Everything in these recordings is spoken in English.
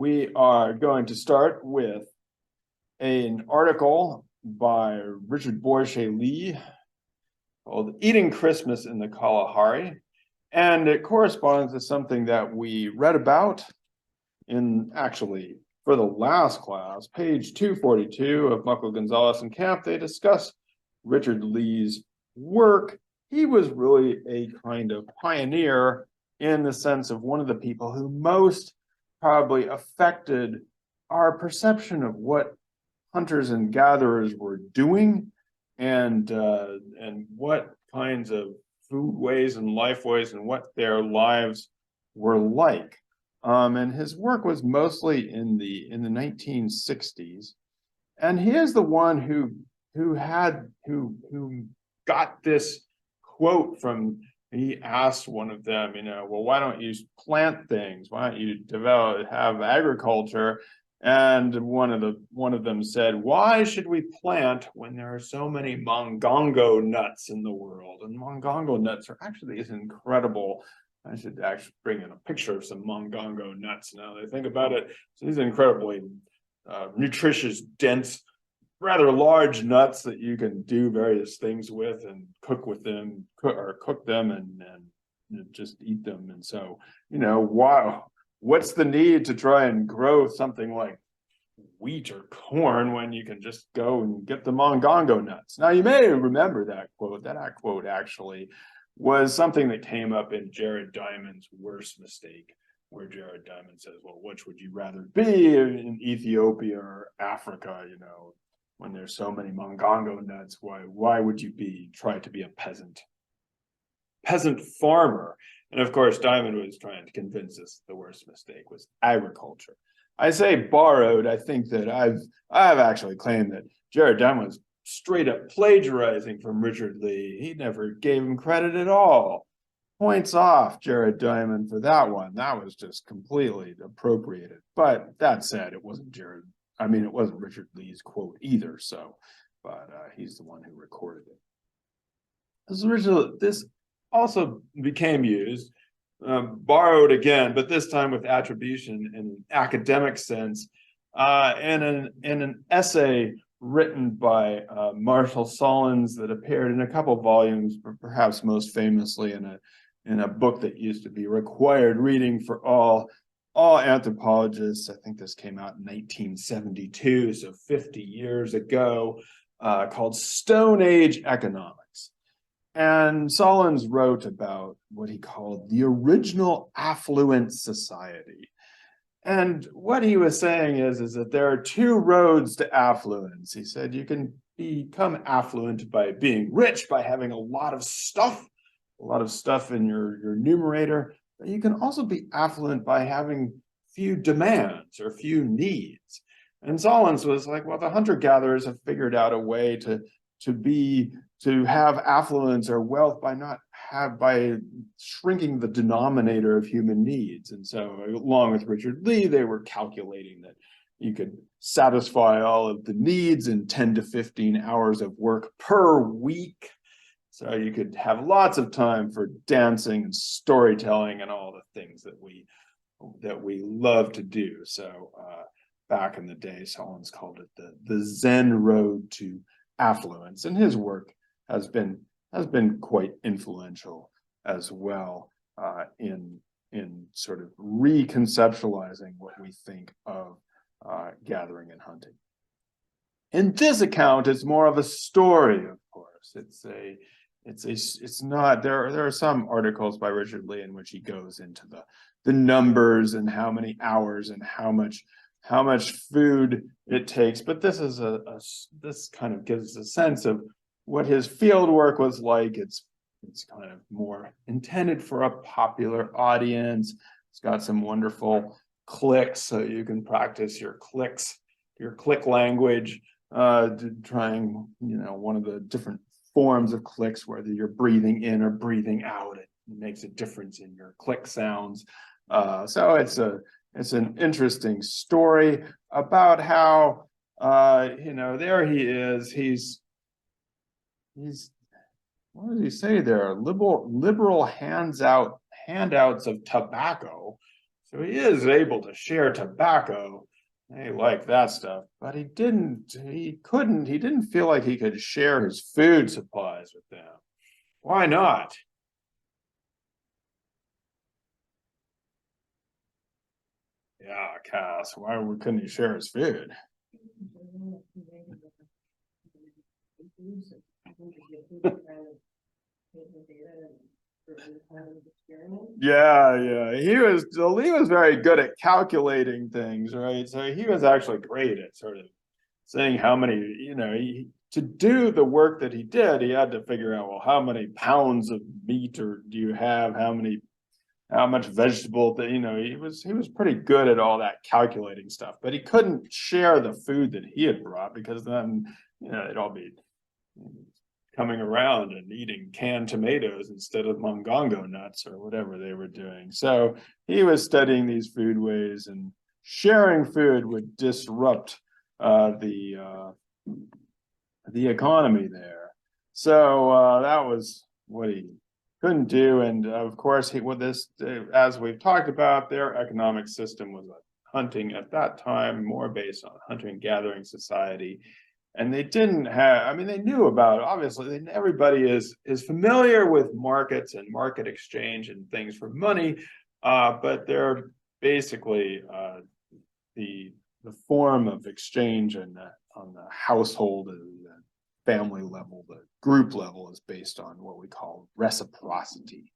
We are going to start with an article by Richard Boyer-Lee called Eating Christmas in the Kalahari. And it corresponds to something that we read about in actually for the last class, page 242 of Muckle, Gonzalez, and Camp. They discuss Richard Lee's work. He was really a kind of pioneer in the sense of one of the people who most probably affected our perception of what hunters and gatherers were doing and what kinds of food ways and life ways and what their lives were like. And his work was mostly in the 1960s, and he is the one who got this quote from. He asked one of them, well, why don't you plant things? Why don't you have agriculture? And one of them said, why should we plant when there are so many mongongo nuts in the world? And mongongo nuts are actually these incredible. I should actually bring in a picture of some mongongo nuts now that I think about it. So these incredibly nutritious, dense, rather large nuts that you can do various things with and cook with them, cook them and just eat them. And so, wow, what's the need to try and grow something like wheat or corn when you can just go and get the mongongo nuts? Now, you may remember that quote. That quote actually was something that came up in Jared Diamond's Worst Mistake, where Jared Diamond says, well, which would you rather be in Ethiopia or Africa, when there's so many mongongo nuts? Why would you try to be a peasant farmer? And of course, Diamond was trying to convince us the worst mistake was agriculture. I say borrowed. I think that I've actually claimed that Jared Diamond was straight up plagiarizing from Richard Lee. He never gave him credit at all. Points off Jared Diamond for that one. That was just completely appropriated. But that said, it wasn't Richard Lee's quote either. But he's the one who recorded it. This also became used, borrowed again, but this time with attribution in an academic sense, in an essay written by Marshall Sahlins that appeared in a couple of volumes, but perhaps most famously in a book that used to be required reading for all anthropologists. I think this came out in 1972, so 50 years ago, called Stone Age Economics. And Sahlins wrote about what he called the original affluent society. And what he was saying is that there are two roads to affluence. He said you can become affluent by being rich, by having a lot of stuff in your numerator. But you can also be affluent by having few demands or few needs. And Sahlins was like, well, the hunter-gatherers have figured out a way to have affluence or wealth by shrinking the denominator of human needs. And so along with Richard Lee, they were calculating that you could satisfy all of the needs in 10 to 15 hours of work per week. So you could have lots of time for dancing and storytelling and all the things that we love to do. So back in the day, Sahlins called it the Zen road to affluence, and his work has been quite influential as well in sort of reconceptualizing what we think of gathering and hunting. In this account, it's more of a story, of course. It's not. There are some articles by Richard Lee in which he goes into the numbers and how many hours and how much food it takes. But this is this kind of gives us a sense of what his field work was like. It's kind of more intended for a popular audience. It's got some wonderful clicks, so you can practice your click language, trying, one of the different forms of clicks, whether you're breathing in or breathing out. It makes a difference in your click sounds. So it's an interesting story about how, there he is. He's what does he say there? Liberal handouts of tobacco So he is able to share tobacco. They like that stuff, but he didn't feel like he could share his food supplies with them. Why not? Yeah, Cass, couldn't he share his food? Yeah, He was very good at calculating things, right? So he was actually great at sort of saying how many, to do the work that he did, he had to figure out, well, how many pounds of meat or do you have, how much vegetable that, he was pretty good at all that calculating stuff, but he couldn't share the food that he had brought because then, they'd all be coming around and eating canned tomatoes instead of mongongo nuts or whatever they were doing. So he was studying these food ways, and sharing food would disrupt the economy there. So that was what he couldn't do. And of course, as we've talked about, their economic system was hunting at that time, more based on hunting-gathering society. And they didn't have, they knew about, obviously, everybody is familiar with markets and market exchange and things for money, but they're basically the form of exchange on the household and the family level, the group level, is based on what we call reciprocity.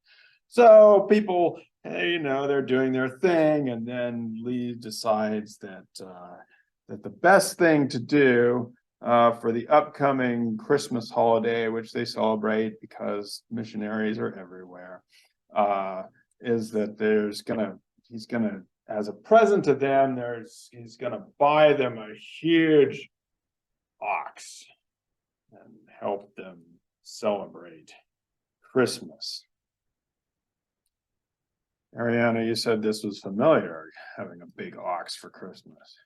So people, they're doing their thing, and then Lee decides that the best thing to do for the upcoming Christmas holiday, which they celebrate because missionaries are everywhere, is that he's gonna, as a present to them, he's gonna buy them a huge ox and help them celebrate Christmas. Ariana, you said this was familiar, having a big ox for Christmas.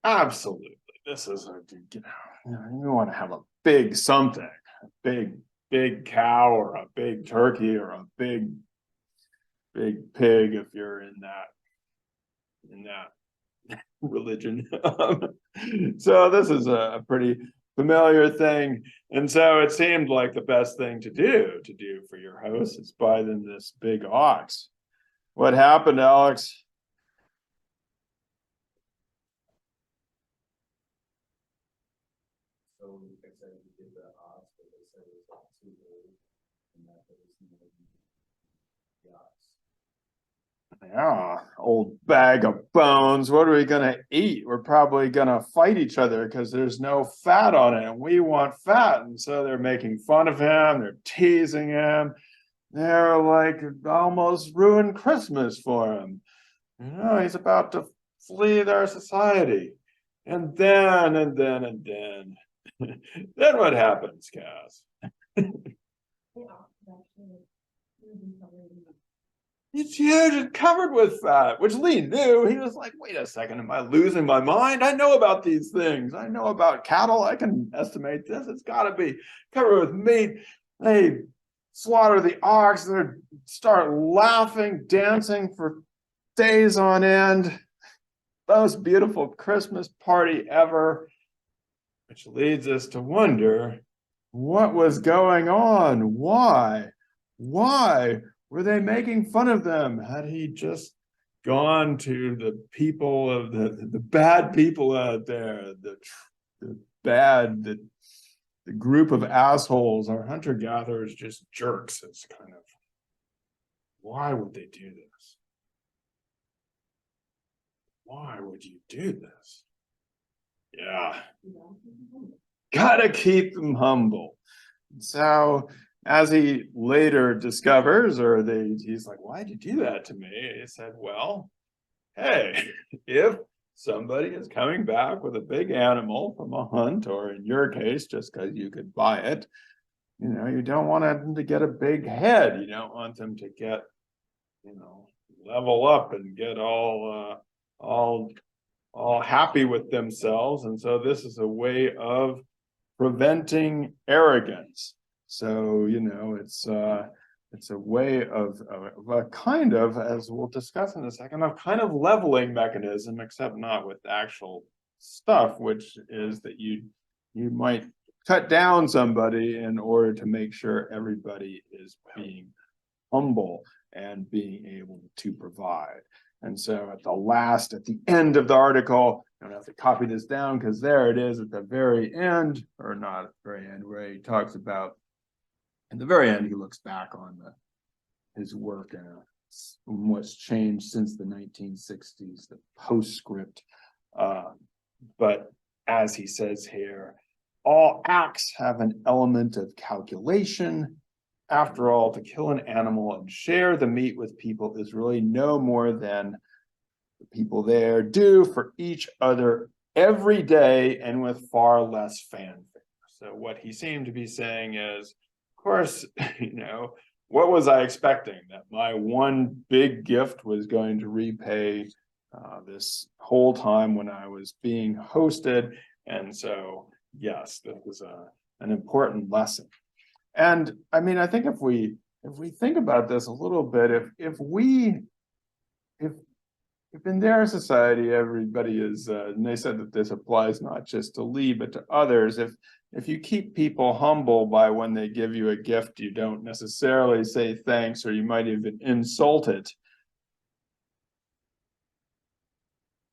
Absolutely. This is you want to have a big something, a big cow or a big turkey or a big pig if you're in that religion. So this is a pretty familiar thing. And so it seemed like the best thing to do for your host is buy them this big ox. What happened, Alex? So they said you did the ox, but they said it was too big, and that there was no ox. Yeah, old bag of bones. What are we gonna eat? We're probably gonna fight each other because there's no fat on it, and we want fat. And so they're making fun of him, they're teasing him, they're like almost ruined Christmas for him. He's about to flee their society. And then then what happens, Cass? It's huge and covered with fat, which Lee knew. He was like, wait a second, am I losing my mind? I know about these things. I know about cattle. I can estimate this. It's got to be covered with meat. They slaughter the ox. They start laughing, dancing for days on end. Most beautiful Christmas party ever, which leads us to wonder what was going on. Why were they making fun of them? Had he just gone to the people of the bad people out there, the group of assholes, our hunter-gatherers, just jerks? It's kind of, why would they do this? Why would you do this? Yeah. Gotta keep them humble. So as he later discovers, he's like, why'd you do that to me? He said, well, hey, if somebody is coming back with a big animal from a hunt, or in your case, just because you could buy it, you don't want them to get a big head. You don't want them to get, level up and get all all happy with themselves. And so this is a way of preventing arrogance. So, it's a way of a kind of, as we'll discuss in a second, of kind of leveling mechanism, except not with actual stuff, which is that you might cut down somebody in order to make sure everybody is being humble and being able to provide. And so at the end of the article, I don't have to copy this down because there it is at the very end, or not at the very end, where he talks about, at the very end, he looks back on his work and what's changed since the 1960s, the postscript. But as he says here, all acts have an element of calculation. After all, to kill an animal and share the meat with people is really no more than the people there do for each other every day and with far less fanfare. So what he seemed to be saying is, of course, what was I expecting? That my one big gift was going to repay this whole time when I was being hosted. And so, yes, that was an important lesson. And I mean, I think if we think about this a little bit, if in their society everybody is, and they said that this applies not just to Lee but to others, if you keep people humble by when they give you a gift, you don't necessarily say thanks, or you might even insult it.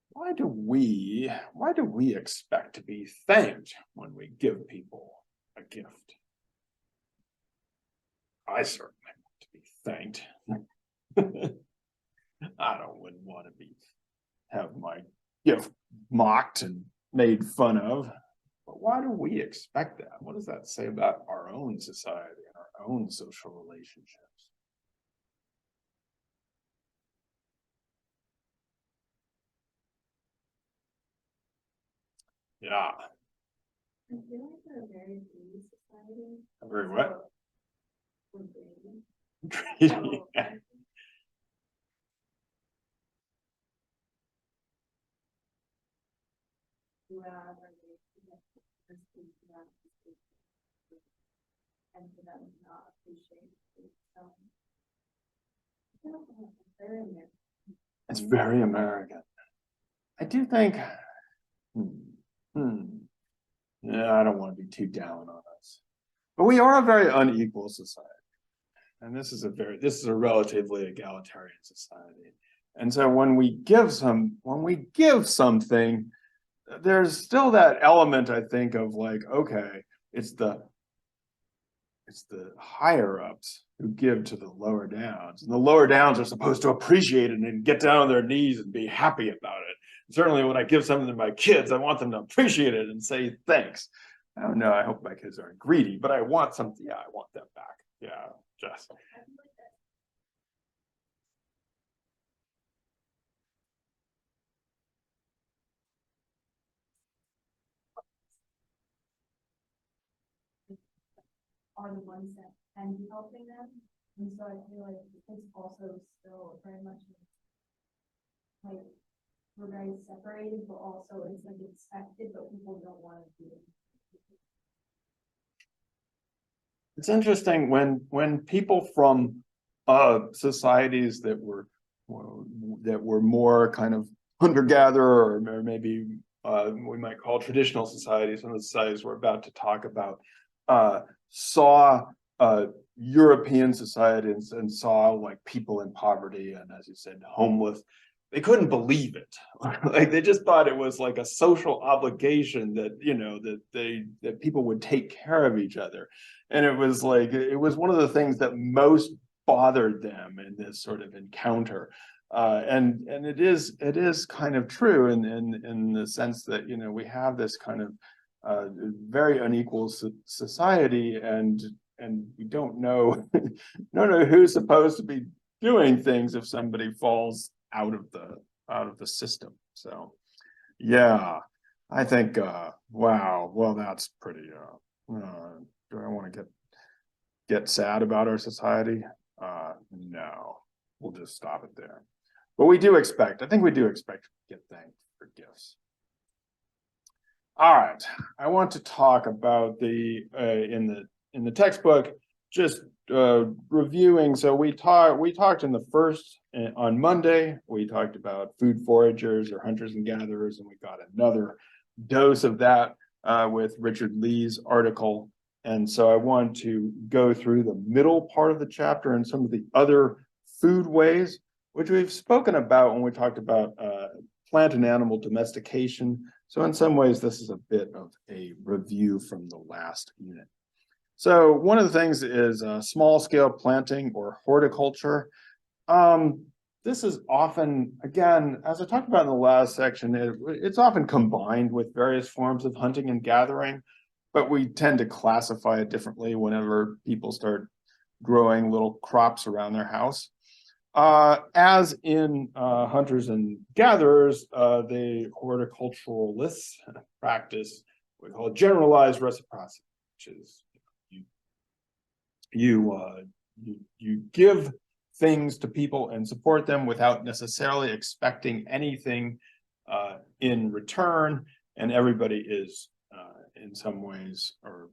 Why do we expect to be thanked when we give people a gift? I certainly want to be thanked. wouldn't want to have my gift mocked and made fun of. But why do we expect that? What does that say about our own society and our own social relationships? Yeah. I feel like we're a very greedy society. A very what? We're greedy. Greedy. And for them to not appreciate it. Very American. It's very American. I do think, yeah, I don't want to be too down on us, but we are a very unequal society. And this is a relatively egalitarian society. And so when we give something, there's still that element, I think, of like, okay, it's the higher ups who give to the lower downs, and the lower downs are supposed to appreciate it and get down on their knees and be happy about it. And certainly when I give something to my kids, I want them to appreciate it and say thanks. I don't know, I hope my kids aren't greedy, but I want something. Yeah, I want that back. Yeah, Jess. Are the ones that can be helping them. And so I feel like it's also still very much like we're very separated, but also it's like expected, but people don't want to do it. It's interesting when people from societies that were more kind of hunter-gatherer, or maybe we might call traditional societies, some of the societies we're about to talk about, saw European societies and saw like people in poverty and, as you said, homeless. They couldn't believe it. Like they just thought it was like a social obligation that that people would take care of each other. And it was one of the things that most bothered them in this sort of encounter. And it is kind of true in the sense that we have this kind of very unequal society, and we don't know who's supposed to be doing things if somebody falls out of the system. So yeah, I think wow, well, that's pretty do I want to get sad about our society? No, we'll just stop it there. But we do expect, I think we do expect to get thanked for gifts. All right, I want to talk about the in the textbook, just reviewing. So we talked in the first on Monday, we talked about food foragers or hunters and gatherers, and we got another dose of that with Richard Lee's article. And so I want to go through the middle part of the chapter and some of the other food ways, which we've spoken about when we talked about plant and animal domestication. So in some ways, this is a bit of a review from the last unit. So one of the things is small scale planting or horticulture. This is often, again, as I talked about in the last section, it's often combined with various forms of hunting and gathering, but we tend to classify it differently whenever people start growing little crops around their house. As in hunters and gatherers, the horticulturalists practice what we call generalized reciprocity, which is you give things to people and support them without necessarily expecting anything in return, and everybody is in some ways, or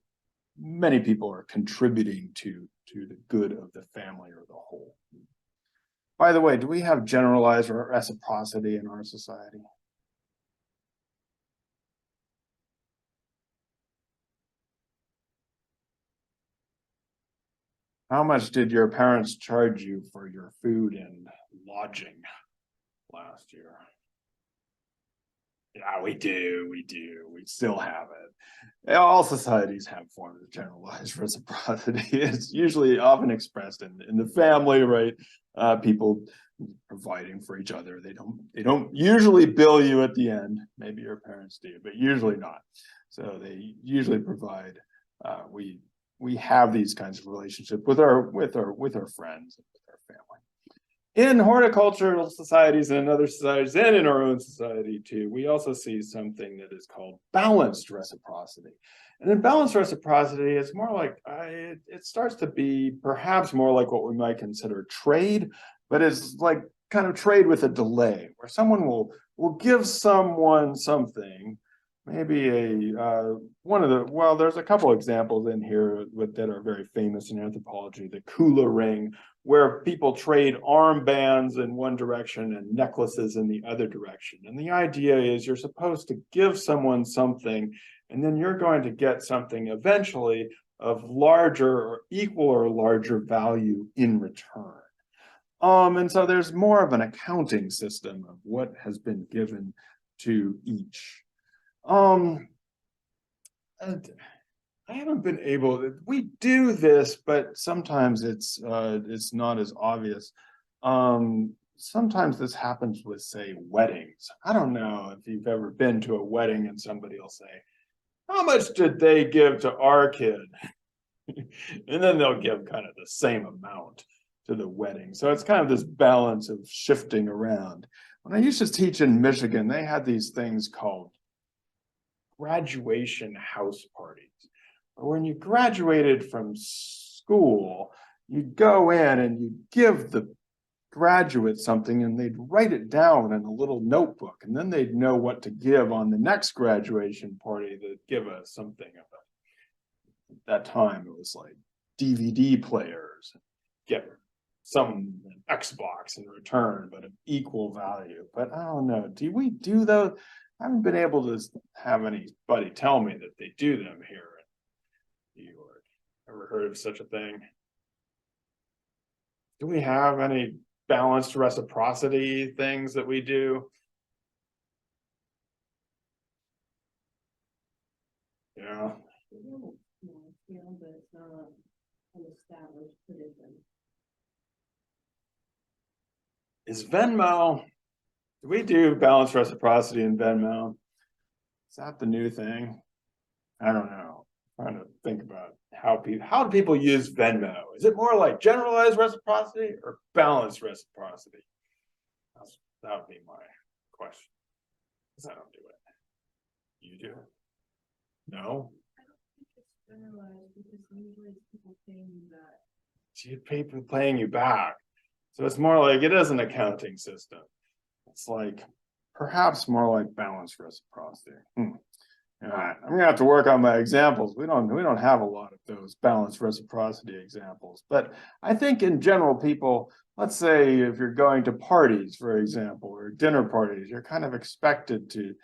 many people are contributing to the good of the family or the whole. By the way, do we have generalized reciprocity in our society? How much did your parents charge you for your food and lodging last year? Yeah, we do. We still have it. All societies have forms of generalized reciprocity. It's usually often expressed in the family, right? People providing for each other. They don't usually bill you at the end. Maybe your parents do, but usually not. So they usually provide. We have these kinds of relationships with our friends and with our family. In horticultural societies and in other societies and in our own society too, we also see something that is called balanced reciprocity. And in balanced reciprocity, it's more like, it starts to be perhaps more like what we might consider trade, but it's like kind of trade with a delay, where someone will give someone something, maybe there's a couple examples in here that are very famous in anthropology, the Kula ring, where people trade armbands in one direction and necklaces in the other direction. And the idea is you're supposed to give someone something, and then you're going to get something eventually of larger or equal or larger value in return. And so there's more of an accounting system of what has been given to each. And I haven't been able to, we do this, but sometimes it's not as obvious. Sometimes this happens with, say, weddings. I don't know if you've ever been to a wedding and somebody will say, how much did they give to our kid? And then they'll give kind of the same amount to the wedding. So it's kind of this balance of shifting around. When I used to teach in Michigan, they had these things called graduation house parties. When you graduated from school, you'd go in and you'd give the graduate something and they'd write it down in a little notebook, and then they'd know what to give on the next graduation party. They'd give us something of it. At that time, it was like DVD players, get some Xbox in return, but of equal value. But I don't know, do we do those? I haven't been able to have anybody tell me that they do them here in New York. Ever heard of such a thing? Do we have any balanced reciprocity things that we do? Yeah. But it's not an established tradition. Is Venmo, do we do balanced reciprocity in Venmo? Is that the new thing? I don't know. I'm trying to think about how do people use Venmo? Is it more like generalized reciprocity or balanced reciprocity? That would be my question. Because I don't do it. You do? No? I don't think it's generalized because usually it's people paying you back. So people paying you back. So it's more like, it is an accounting system. It's like, perhaps more like balanced reciprocity. All right, I'm gonna have to work on my examples. We don't have a lot of those balanced reciprocity examples, but I think in general, people, let's say if you're going to parties, for example, or dinner parties, you're kind of expected to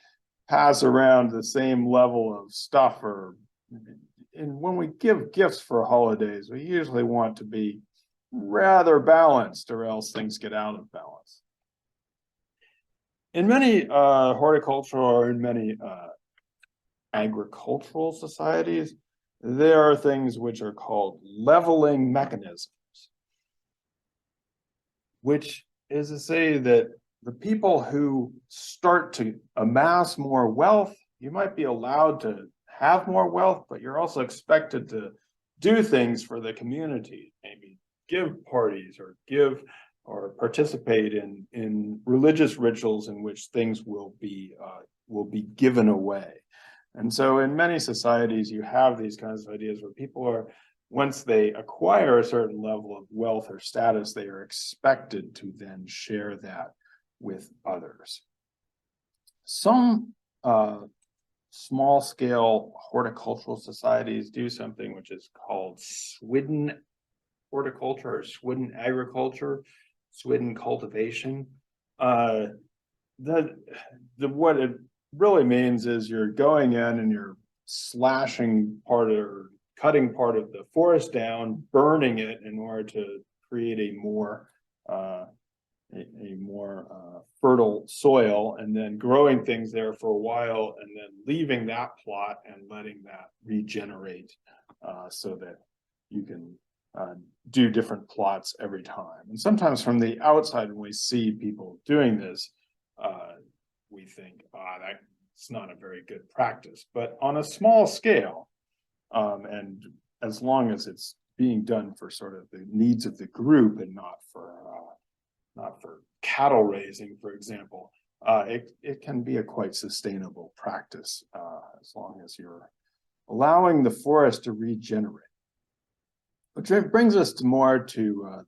pass around the same level of stuff, and when we give gifts for holidays, we usually want to be rather balanced, or else things get out of balance. In many horticultural, or in many agricultural societies, there are things which are called leveling mechanisms, which is to say that the people who start to amass more wealth, you might be allowed to have more wealth, but you're also expected to do things for the community, maybe give parties or participate in religious rituals in which things will be given away. And so in many societies, you have these kinds of ideas where people are, once they acquire a certain level of wealth or status, they are expected to then share that with others. Some small scale horticultural societies do something which is called Swidden horticulture, or Swidden agriculture, Swidden cultivation. What it really means is you're going in and you're slashing part or cutting part of the forest down, burning it in order to create a more fertile soil, and then growing things there for a while, and then leaving that plot and letting that regenerate so that you can do different plots every time. And sometimes from the outside, when we see people doing this, we think, that's not a very good practice. But on a small scale, and as long as it's being done for sort of the needs of the group and not for cattle raising, for example, it can be a quite sustainable practice as long as you're allowing the forest to regenerate. Which brings us to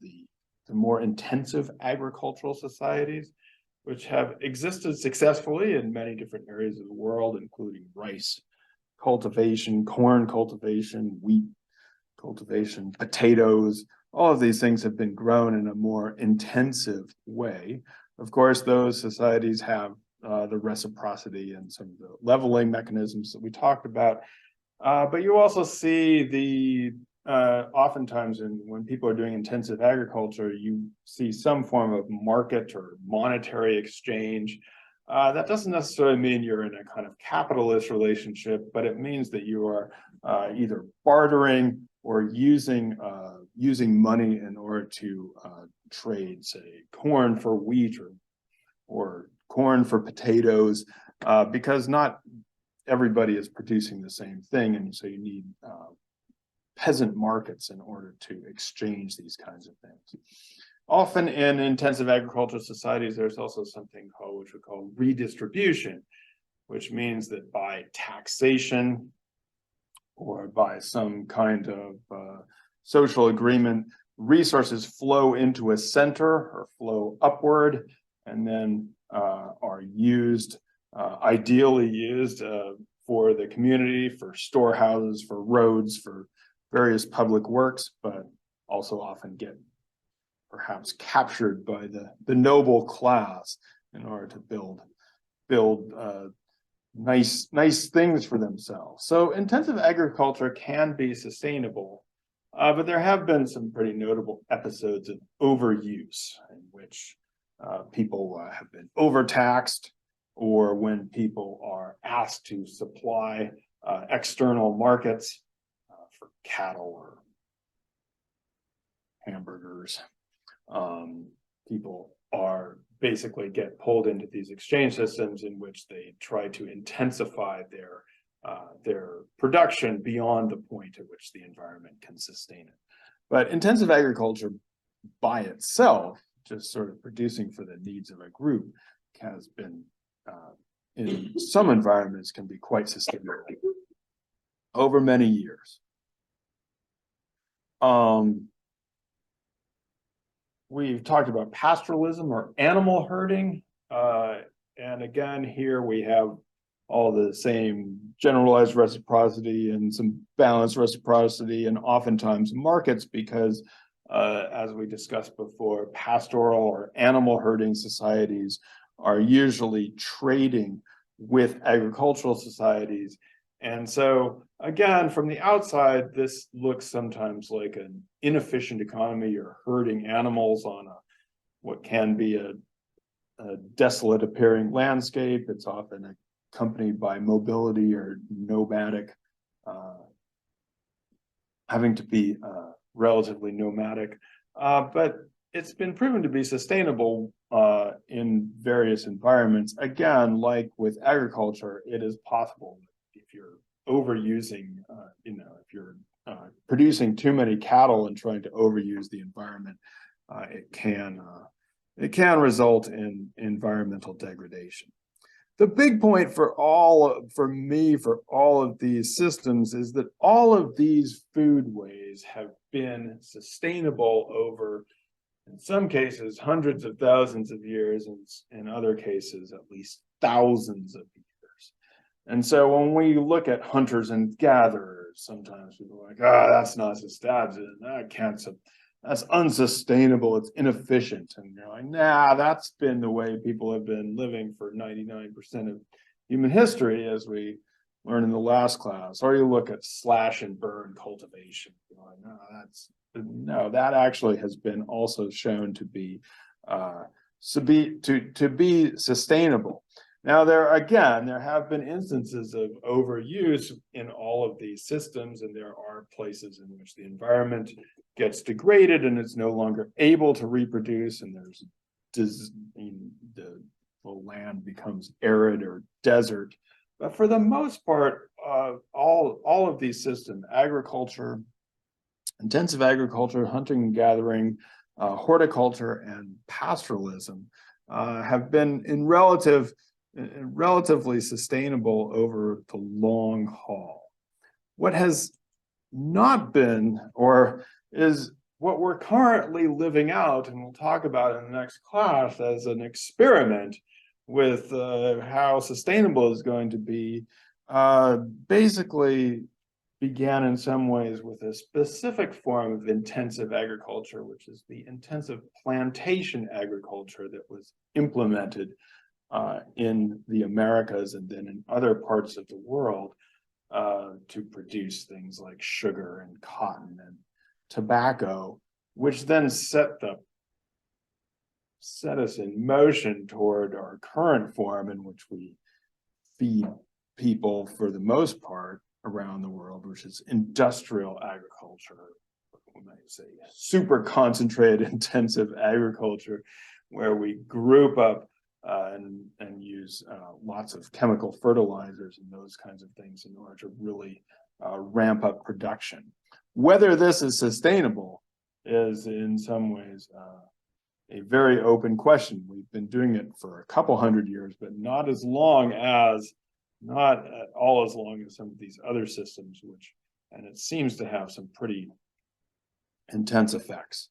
the more intensive agricultural societies, which have existed successfully in many different areas of the world, including rice cultivation, corn cultivation, wheat cultivation, potatoes. All of these things have been grown in a more intensive way. Of course, those societies have the reciprocity and some of the leveling mechanisms that we talked about. But you also see oftentimes when people are doing intensive agriculture, you see some form of market or monetary exchange. That doesn't necessarily mean you're in a kind of capitalist relationship, but it means that you are either bartering or using money in order to trade, say, corn for wheat or corn for potatoes, because not everybody is producing the same thing, and so you need peasant markets in order to exchange these kinds of things. Often in intensive agricultural societies, there's also something which we call redistribution, which means that by taxation or by some kind of social agreement, resources flow into a center or flow upward, and then are used, ideally used for the community, for storehouses, for roads, for various public works, but also often get perhaps captured by the noble class in order to build nice things for themselves. So intensive agriculture can be sustainable, but there have been some pretty notable episodes of overuse in which people have been overtaxed, or when people are asked to supply external markets for cattle or hamburgers. People are basically get pulled into these exchange systems in which they try to intensify their production beyond the point at which the environment can sustain it. But intensive agriculture by itself, just sort of producing for the needs of a group, has been in some environments can be quite sustainable over many years. we've talked about pastoralism or animal herding. And again, here we have all the same generalized reciprocity and some balanced reciprocity, and oftentimes markets, because as we discussed before, pastoral or animal herding societies are usually trading with agricultural societies. And so again, from the outside, this looks sometimes like an inefficient economy. You're herding animals on what can be a desolate appearing landscape. It's often accompanied by mobility or nomadic, having to be relatively nomadic. But it's been proven to be sustainable in various environments. Again, like with agriculture, it is possible if you're overusing, if you're producing too many cattle and trying to overuse the environment, it can result in environmental degradation. The big point for all of these systems is that all of these foodways have been sustainable over, in some cases, hundreds of thousands of years, and in other cases, at least thousands of years. And so when we look at hunters and gatherers, sometimes people are like, that's not sustainable, that's unsustainable, it's inefficient. And you're like, nah, that's been the way people have been living for 99% of human history, as we learned in the last class. Or you look at slash and burn cultivation. You're like, no, that actually has been also shown to be sustainable. Now, there have been instances of overuse in all of these systems, and there are places in which the environment gets degraded and it's no longer able to reproduce, and the land becomes arid or desert. But for the most part, all of these systems, agriculture, intensive agriculture, hunting and gathering, horticulture, and pastoralism have been relatively sustainable over the long haul. What has not been, or is what we're currently living out, and we'll talk about in the next class as an experiment with how sustainable is going to be, basically began in some ways with a specific form of intensive agriculture, which is the intensive plantation agriculture that was implemented in the Americas and then in other parts of the world to produce things like sugar and cotton and tobacco, which then set us in motion toward our current form, in which we feed people for the most part around the world, which is industrial agriculture. We might say super concentrated intensive agriculture, where we group up and use lots of chemical fertilizers and those kinds of things in order to really ramp up production. Whether this is sustainable is in some ways a very open question. We've been doing it for a couple hundred years, but not at all as long as some of these other systems, and it seems to have some pretty intense effects.